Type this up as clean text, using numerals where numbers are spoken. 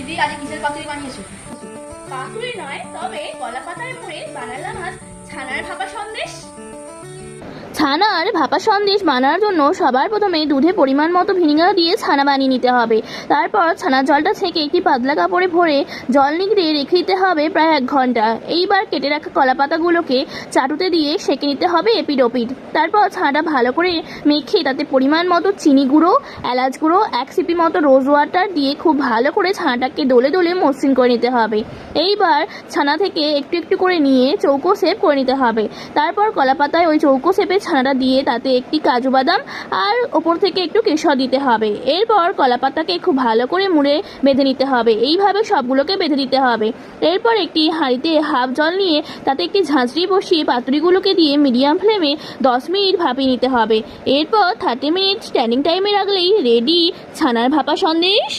দিদি আজ কিসের পাতুরি বানিয়েছো? পাতুরি নয়, তবে কলা পাতার মোড়ে বানালাম আজ ছানার ভাপা সন্দেশ। ছানার ভাপা সন্দেশ বানানোর জন্য সবার প্রথমে দুধে পরিমাণ মতো ভিনেগার দিয়ে ছানা বানিয়ে নিতে হবে। তারপর ছানার জলটা ছেঁকে একটি পাতলা কাপড়ে ভরে জল নিগড়িয়ে রেখে দিতে হবে প্রায় 1 ঘন্টা। এইবার কেটে রাখা কলা পাতাগুলোকে চাটুতে দিয়ে সেঁকে নিতে হবে এপিড ওপিড। তারপর ছানাটা ভালো করে মেখে তাতে পরিমাণ মতো চিনি গুঁড়ো, এলাচ গুঁড়ো, 1 সিপি মতো রোজ ওয়াটার দিয়ে খুব ভালো করে ছানাটাকে দোলে দোলে মসৃণ করে নিতে হবে। এইবার ছানা থেকে একটু একটু করে নিয়ে চৌকো শেপ করে নিতে হবে। তারপর কলা পাতায় ওই চৌকো শেপে ছানাটা দিয়ে তাতে একটি কাজু বাদাম আর ওপর থেকে একটু কেশর দিতে হবে। এরপর কলা পাতাকে খুব ভালো করে মুড়ে বেঁধে নিতে হবে। এইভাবে সবগুলোকে বেঁধে দিতে হবে। এরপর একটি হাঁড়িতে হাফ জল নিয়ে তাতে একটি ঝাঁঝরি বসিয়ে পাতুরিগুলোকে দিয়ে মিডিয়াম ফ্লেমে 10 মিনিট ভাপিয়ে নিতে হবে। এরপর 30 মিনিট স্ট্যান্ডিং টাইমে রাখলেই রেডি ছানার ভাপা সন্দেশ।